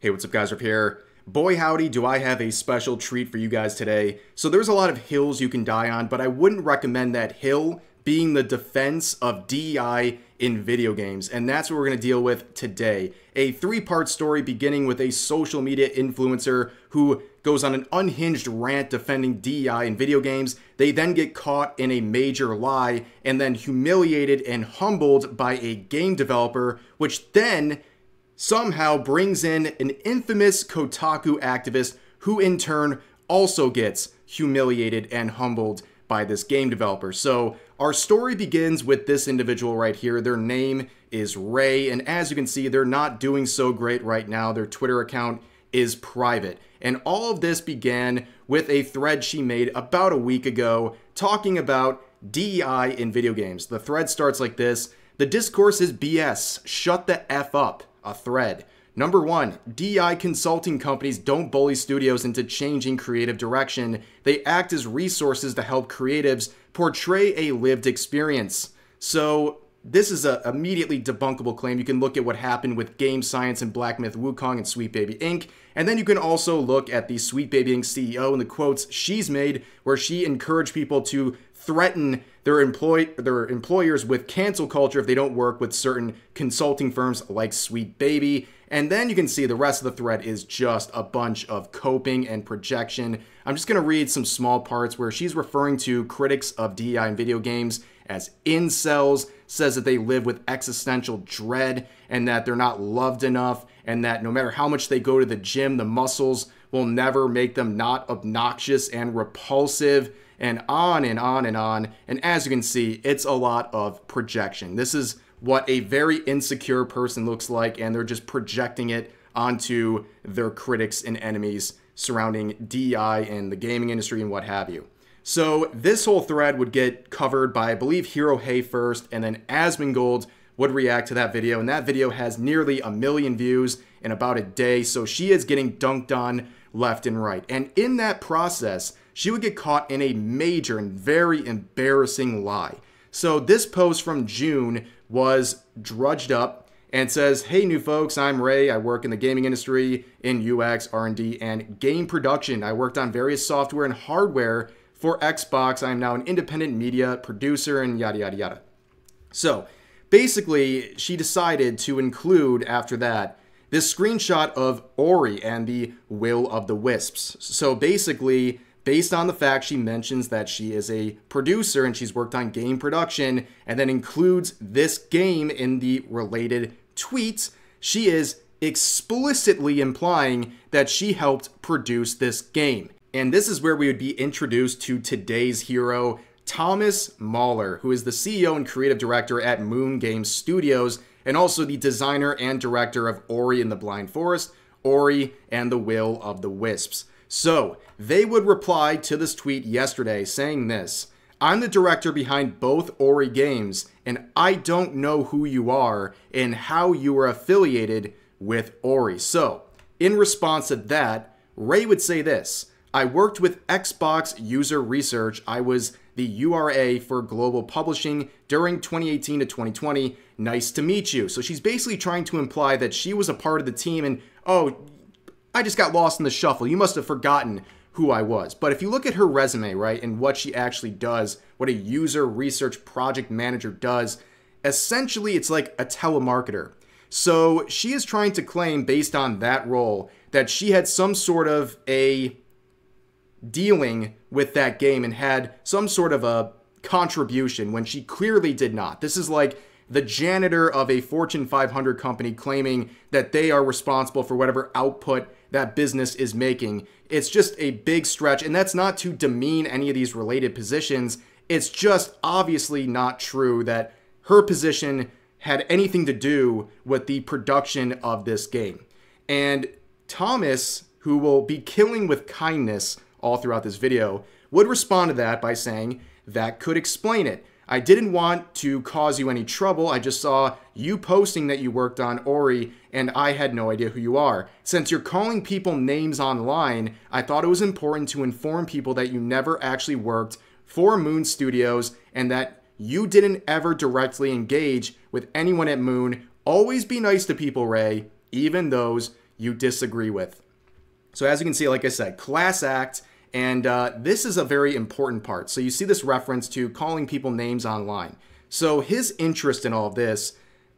Hey, what's up guys, Riff here. Boy howdy, do I have a special treat for you guys today. So there's a lot of hills you can die on, but I wouldn't recommend that hill being the defense of DEI in video games. And that's what we're going to deal with today. A three-part story beginning with a social media influencer who goes on an unhinged rant defending DEI in video games. They then get caught in a major lie and then humiliated and humbled by a game developer, which then somehow brings in an infamous Kotaku activist who in turn also gets humiliated and humbled by this game developer. So our story begins with this individual right here. Their name is Ray, and as you can see, they're not doing so great right now. Their Twitter account is private. And all of this began with a thread she made about a week ago talking about DEI in video games. The thread starts like this: "The discourse is BS. Shut the F up." A thread. Number 1, DEI consulting companies don't bully studios into changing creative direction. They act as resources to help creatives portray a lived experience. So this is a immediately debunkable claim. You can look at what happened with Game Science and Black Myth Wukong and Sweet Baby Inc. And then you can also look at the Sweet Baby Inc. CEO and the quotes she's made where she encouraged people to threaten their employers with cancel culture if they don't work with certain consulting firms like Sweet Baby. And then you can see the rest of the thread is just a bunch of coping and projection. I'm just going to read some small parts where she's referring to critics of DEI in video games as incels, says that they live with existential dread and that they're not loved enough, and that no matter how much they go to the gym, the muscles will never make them not obnoxious and repulsive, and on and on and on. And as you can see, it's a lot of projection. This is what a very insecure person looks like, and they're just projecting it onto their critics and enemies surrounding DEI and the gaming industry and what have you. So this whole thread would get covered by, I believe, Hero Hey first, and then Asmongold would react to that video, and that video has nearly 1 million views in about a day, so she is getting dunked on left and right. And in that process, she would get caught in a major and very embarrassing lie. So this post from June was drudged up and says, "Hey new folks, I'm Ray. I work in the gaming industry in UX, R&D, and game production. I worked on various software and hardware for Xbox. I am now an independent media producer," and yada yada yada. So basically, she decided to include after that this screenshot of Ori and the Will of the Wisps. So basically, based on the fact she mentions that she is a producer and she's worked on game production, and then includes this game in the related tweets, she is explicitly implying that she helped produce this game. And this is where we would be introduced to today's hero, Thomas Mahler, who is the CEO and creative director at Moon Games Studios, and also the designer and director of Ori and the Blind Forest, Ori and the Will of the Wisps. So they would reply to this tweet yesterday saying this: "I'm the director behind both Ori games, and I don't know who you are and how you are affiliated with Ori." So in response to that, Ray would say this: "I worked with Xbox user research. I was the URA for global publishing during 2018 to 2020. Nice to meet you." So she's basically trying to imply that she was a part of the team and, "Oh, I just got lost in the shuffle. You must have forgotten who I was." But if you look at her resume, right, and what she actually does, what a user research project manager does, essentially it's like a telemarketer. So she is trying to claim, based on that role, that she had some sort of a dealing with that game and had some sort of a contribution when she clearly did not. This is like the janitor of a Fortune 500 company claiming that they are responsible for whatever output that business is making. It's just a big stretch, and that's not to demean any of these related positions. It's just obviously not true that her position had anything to do with the production of this game. And Thomas, who will be killing with kindness all throughout this video, would respond to that by saying, "That could explain it. I didn't want to cause you any trouble. I just saw you posting that you worked on Ori, and I had no idea who you are. Since you're calling people names online, I thought it was important to inform people that you never actually worked for Moon Studios and that you didn't ever directly engage with anyone at Moon. Always be nice to people, Ray, even those you disagree with. So as you can see, like I said, class act, and this is a very important part. So you see this reference to calling people names online. So his interest in all of this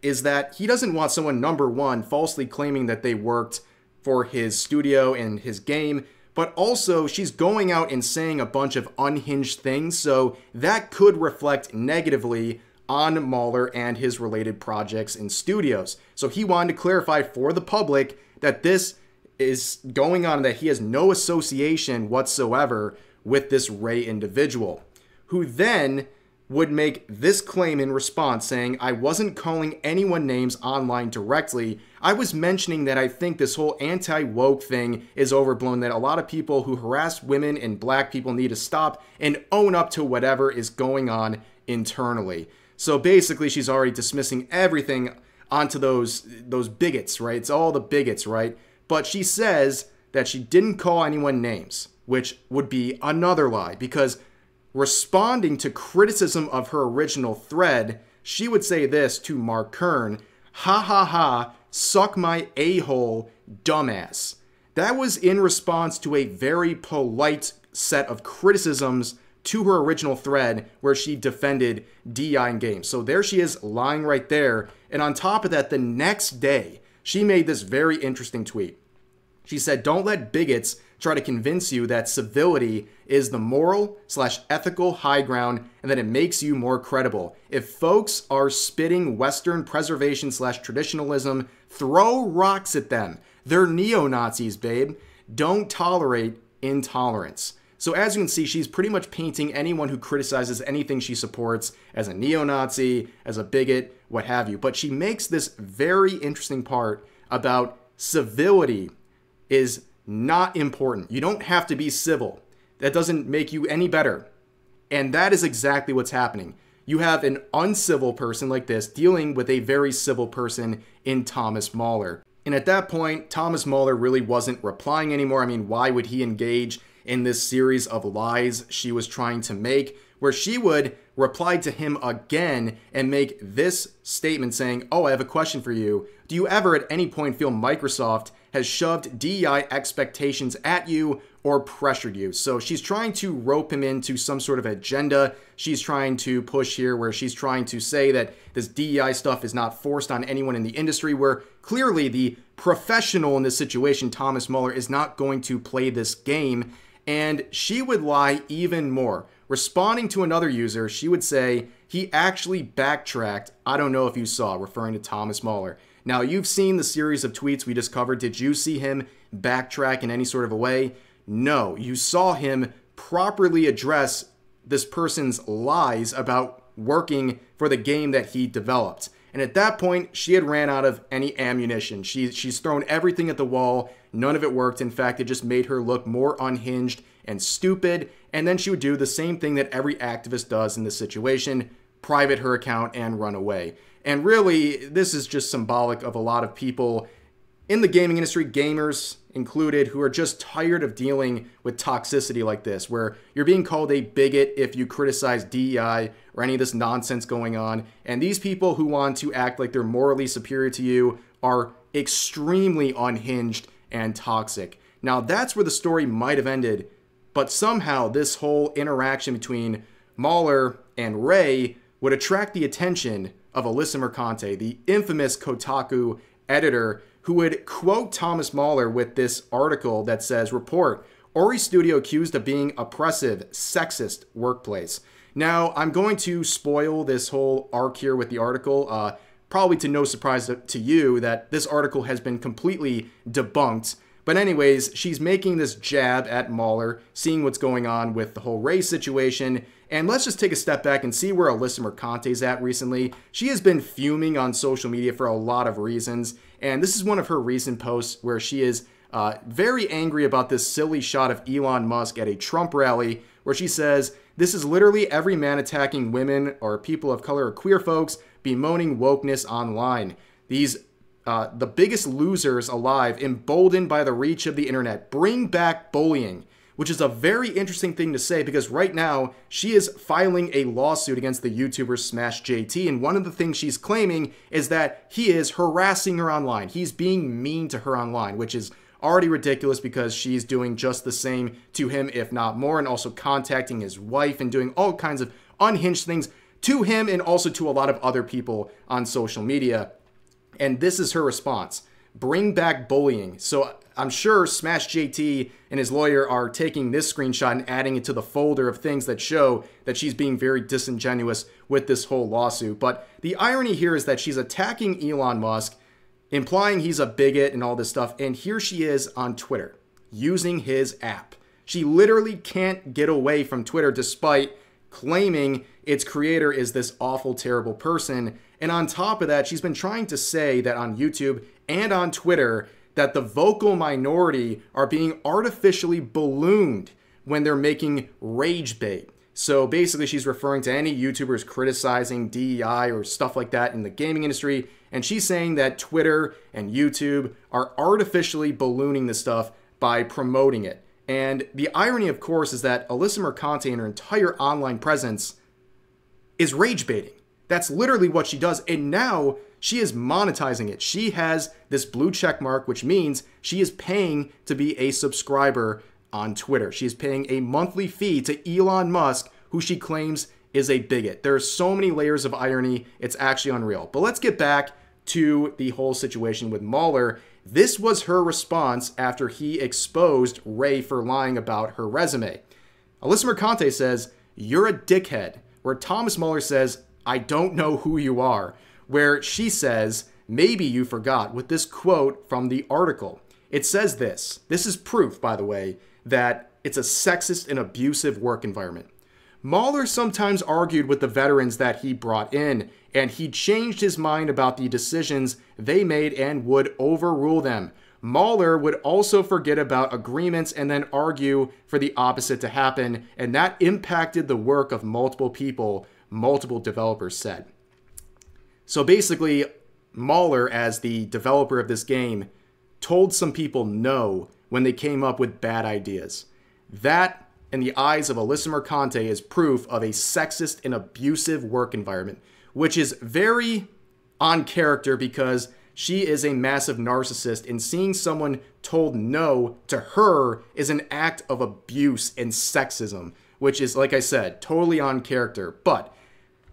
is that he doesn't want someone, number one, falsely claiming that they worked for his studio and his game, but also she's going out and saying a bunch of unhinged things, so that could reflect negatively on Mahler and his related projects and studios. So he wanted to clarify for the public that this is going on, that he has no association whatsoever with this Ray individual, who then would make this claim in response saying, I wasn't calling anyone names online directly. I was mentioning that I think this whole anti-woke thing is overblown, that a lot of people who harass women and black people need to stop and own up to whatever is going on internally. So basically, she's already dismissing everything onto those bigots, right? It's all the bigots, right? But she says that she didn't call anyone names, which would be another lie, because responding to criticism of her original thread, she would say this to Mark Kern, ha ha ha, suck my a-hole, dumbass. That was in response to a very polite set of criticisms to her original thread where she defended DI in games. So there she is lying right there. And on top of that, the next day, she made this very interesting tweet. She said, don't let bigots try to convince you that civility is the moral/ethical high ground and that it makes you more credible. If folks are spitting Western preservation/traditionalism, throw rocks at them. They're neo-Nazis, babe. Don't tolerate intolerance. So as you can see, she's pretty much painting anyone who criticizes anything she supports as a neo-Nazi, as a bigot, what have you. But she makes this very interesting part about civility is not important. You don't have to be civil. That doesn't make you any better. And that is exactly what's happening. You have an uncivil person like this dealing with a very civil person in Thomas Mahler. And at that point, Thomas Mahler really wasn't replying anymore. I mean, why would he engage in this series of lies she was trying to make, where she would reply to him again and make this statement saying, oh, I have a question for you. Do you ever at any point feel Microsoft has shoved DEI expectations at you or pressured you? So she's trying to rope him into some sort of agenda she's trying to push here, where she's trying to say that this DEI stuff is not forced on anyone in the industry, where clearly the professional in this situation, Thomas Mahler, is not going to play this game. And she would lie even more. Responding to another user, she would say, he actually backtracked. I don't know if you saw, referring to Thomas Mahler. Now, you've seen the series of tweets we just covered. Did you see him backtrack in any sort of a way? No, you saw him properly address this person's lies about working for the game that he developed. And at that point, she had ran out of any ammunition. She's thrown everything at the wall. None of it worked. In fact, it just made her look more unhinged and stupid. And then she would do the same thing that every activist does in this situation, private her account and run away. And really, this is just symbolic of a lot of people in the gaming industry, gamers included, who are just tired of dealing with toxicity like this, where you're being called a bigot if you criticize DEI or any of this nonsense going on. And these people who want to act like they're morally superior to you are extremely unhinged and toxic. Now, that's where the story might have ended, but somehow this whole interaction between Mahler and Ray would attract the attention of Alyssa Mercante, the infamous Kotaku editor, who would quote Thomas Mahler with this article that says, report, Ori Studio accused of being oppressive, sexist workplace. Now, I'm going to spoil this whole arc here with the article, probably to no surprise to you that this article has been completely debunked. But anyways, she's making this jab at Mahler, seeing what's going on with the whole race situation. And let's just take a step back and see where Alyssa Mercante's at recently. She has been fuming on social media for a lot of reasons. And this is one of her recent posts where she is very angry about this silly shot of Elon Musk at a Trump rally, where she says, this is literally every man attacking women or people of color or queer folks bemoaning wokeness online. These the biggest losers alive, emboldened by the reach of the internet. Bring back bullying. which is a very interesting thing to say because right now she is filing a lawsuit against the YouTuber Smash JT, and one of the things she's claiming is that he is harassing her online. He's being mean to her online, which is already ridiculous because she's doing just the same to him, if not more, and also contacting his wife and doing all kinds of unhinged things to him and also to a lot of other people on social media. And this is her response: bring back bullying. So I'm sure Smash JT and his lawyer are taking this screenshot and adding it to the folder of things that show that she's being very disingenuous with this whole lawsuit. But the irony here is that she's attacking Elon Musk, implying he's a bigot and all this stuff. And here she is on Twitter using his app. She literally can't get away from Twitter despite claiming its creator is this awful, terrible person. And on top of that, she's been trying to say that on YouTube and on Twitter that the vocal minority are being artificially ballooned when they're making rage bait. So basically, she's referring to any YouTubers criticizing DEI or stuff like that in the gaming industry. And she's saying that Twitter and YouTube are artificially ballooning this stuff by promoting it. And the irony, of course, is that Alyssa Mercante and her entire online presence is rage baiting. That's literally what she does. And now she is monetizing it. She has this blue check mark, which means she is paying to be a subscriber on Twitter. She is paying a monthly fee to Elon Musk, who she claims is a bigot. There are so many layers of irony. It's actually unreal. But let's get back to the whole situation with Mahler. This was her response after he exposed Ray for lying about her resume. Alyssa Mercante says, "You're a dickhead," where Thomas Mahler says, "I don't know who you are," where she says, "Maybe you forgot," with this quote from the article. It says this. This is proof, by the way, that it's a sexist and abusive work environment. Mahler sometimes argued with the veterans that he brought in, and he changed his mind about the decisions they made and would overrule them. Mahler would also forget about agreements and then argue for the opposite to happen, and that impacted the work of multiple people, multiple developers said. So basically, Mahler, as the developer of this game, told some people no when they came up with bad ideas. That, in the eyes of Alyssa Mercante, is proof of a sexist and abusive work environment, which is very on character because she is a massive narcissist, and seeing someone told no to her is an act of abuse and sexism, which is, like I said, totally on character. But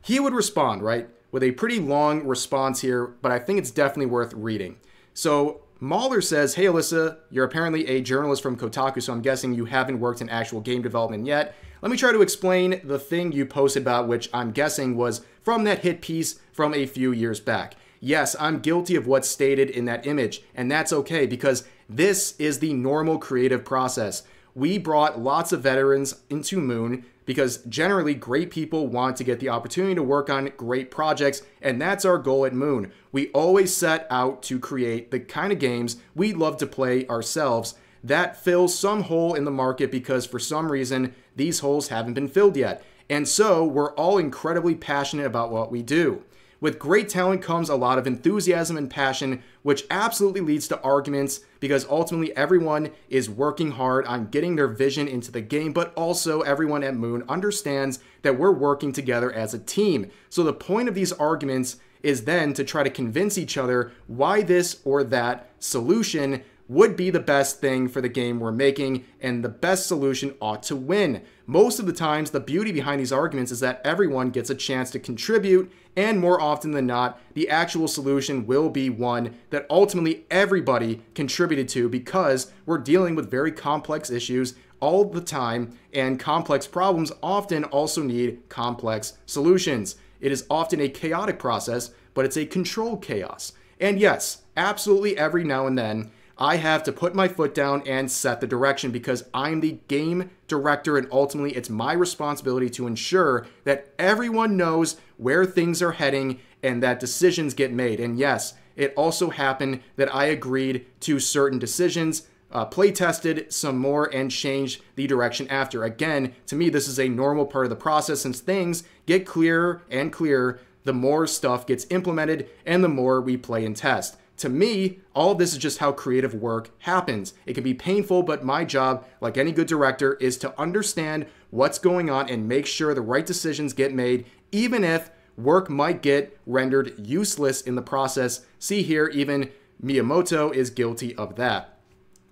he would respond, right, with a pretty long response here, but I think it's definitely worth reading. So Mahler says, "Hey Alyssa, you're apparently a journalist from Kotaku, so I'm guessing you haven't worked in actual game development yet. Let me try to explain the thing you posted about, which I'm guessing was from that hit piece from a few years back. Yes, I'm guilty of what's stated in that image, and that's okay because this is the normal creative process. We brought lots of veterans into Moon because generally great people want to get the opportunity to work on great projects, and that's our goal at Moon. We always set out to create the kind of games we'd love to play ourselves that fills some hole in the market because for some reason these holes haven't been filled yet. And so we're all incredibly passionate about what we do. With great talent comes a lot of enthusiasm and passion, which absolutely leads to arguments because ultimately everyone is working hard on getting their vision into the game, but also everyone at Moon understands that we're working together as a team. So the point of these arguments is then to try to convince each other why this or that solution would be the best thing for the game we're making, and the best solution ought to win. Most of the times, the beauty behind these arguments is that everyone gets a chance to contribute, and more often than not, the actual solution will be one that ultimately everybody contributed to because we're dealing with very complex issues all the time, and complex problems often also need complex solutions. It is often a chaotic process, but it's a controlled chaos. And yes, absolutely every now and then, I have to put my foot down and set the direction because I'm the game director and ultimately it's my responsibility to ensure that everyone knows where things are heading and that decisions get made. And yes, it also happened that I agreed to certain decisions, play tested some more, and changed the direction after. Again, to me, this is a normal part of the process since things get clearer and clearer the more stuff gets implemented and the more we play and test. to me, all of this is just how creative work happens. It can be painful, but my job, like any good director, is to understand what's going on and make sure the right decisions get made, even if work might get rendered useless in the process. See here, even Miyamoto is guilty of that.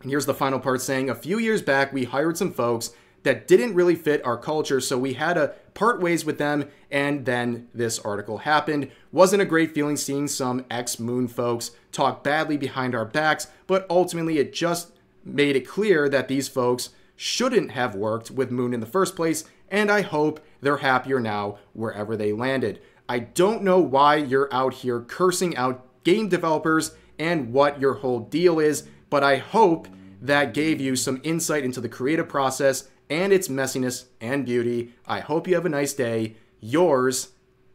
And here's the final part saying, a few years back, we hired some folks that didn't really fit our culture, so we had to part ways with them, and then this article happened. Wasn't a great feeling seeing some ex-Moon folks talk badly behind our backs, but ultimately it just made it clear that these folks shouldn't have worked with Moon in the first place, and I hope they're happier now wherever they landed. I don't know why you're out here cursing out game developers and what your whole deal is, but I hope that gave you some insight into the creative process and its messiness and beauty. I hope you have a nice day. Yours,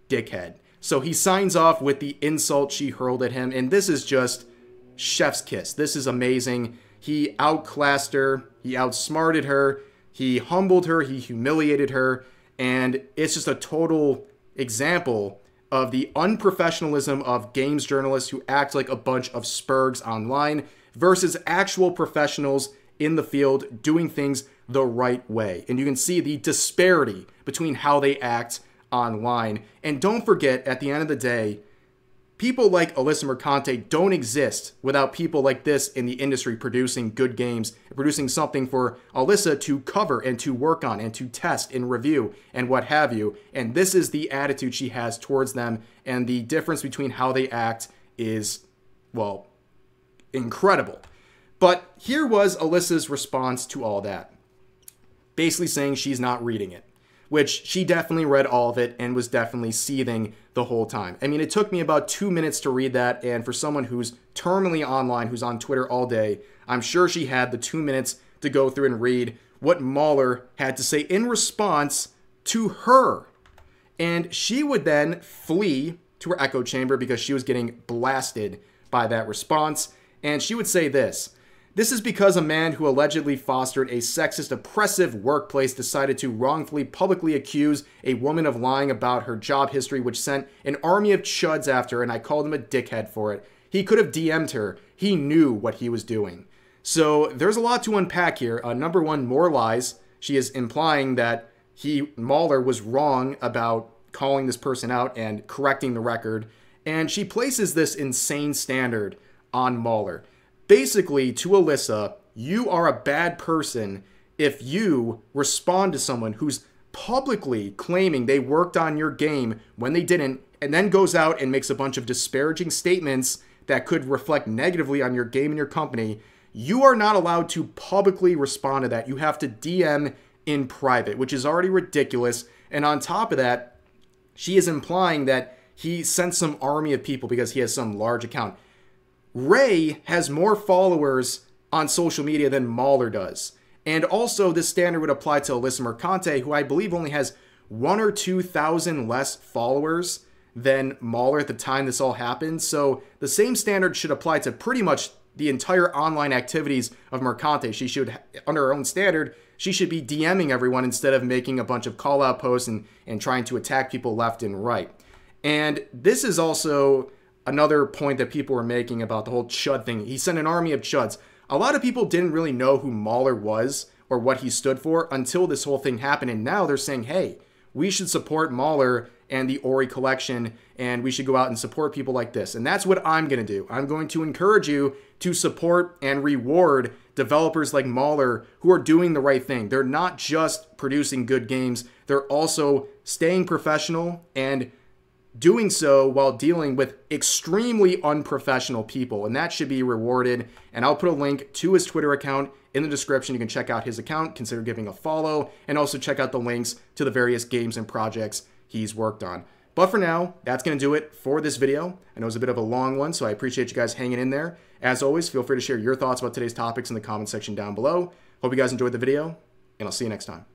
Dickhead. So he signs off with the insult she hurled at him, and this is just chef's kiss. This is amazing. He outclassed her, he outsmarted her, he humbled her, he humiliated her, and it's just a total example of the unprofessionalism of games journalists who act like a bunch of spurgs online versus actual professionals in the field doing things the right way. And you can see the disparity between how they act online. And don't forget, at the end of the day, people like Alyssa Mercante don't exist without people like this in the industry producing good games, producing something for Alyssa to cover and to work on and to test and review and what have you. And this is the attitude she has towards them, and the difference between how they act is, well, incredible. But here was Alyssa's response to all that. Basically saying she's not reading it, which she definitely read all of it and was definitely seething the whole time. I mean, it took me about 2 minutes to read that, and for someone who's terminally online, who's on Twitter all day, I'm sure she had the 2 minutes to go through and read what Mahler had to say in response to her. And she would then flee to her echo chamber because she was getting blasted by that response, and she would say this: "This is because a man who allegedly fostered a sexist, oppressive workplace decided to wrongfully publicly accuse a woman of lying about her job history, which sent an army of chuds after her, and I called him a dickhead for it. He could have DM'd her. He knew what he was doing." So there's a lot to unpack here. Number one, more lies. She is implying that Mahler was wrong about calling this person out and correcting the record. And she places this insane standard on Mahler. Basically, to Alyssa, you are a bad person if you respond to someone who's publicly claiming they worked on your game when they didn't, and then goes out and makes a bunch of disparaging statements that could reflect negatively on your game and your company. You are not allowed to publicly respond to that. You have to DM in private, which is already ridiculous. And on top of that, she is implying that he sent some army of people because he has some large account. Ray has more followers on social media than Mahler does. And also, this standard would apply to Alyssa Mercante, who I believe only has 1,000 or 2,000 less followers than Mahler at the time this all happened. So the same standard should apply to pretty much the entire online activities of Mercante. She should, under her own standard, she should be DMing everyone instead of making a bunch of call-out posts and trying to attack people left and right. And this is also another point that people were making about the whole chud thing. He sent an army of chuds. A lot of people didn't really know who Mahler was or what he stood for until this whole thing happened. And now they're saying, hey, we should support Mahler and the Ori collection, and we should go out and support people like this. And that's what I'm going to do. I'm going to encourage you to support and reward developers like Mahler who are doing the right thing. They're not just producing good games. They're also staying professional and doing so while dealing with extremely unprofessional people, and that should be rewarded. And I'll put a link to his Twitter account in the description. You can check out his account, consider giving a follow, and also check out the links to the various games and projects he's worked on. But for now, that's going to do it for this video. I know it was a bit of a long one, so I appreciate you guys hanging in there. As always, feel free to share your thoughts about today's topics in the comment section down below. Hope you guys enjoyed the video, and I'll see you next time.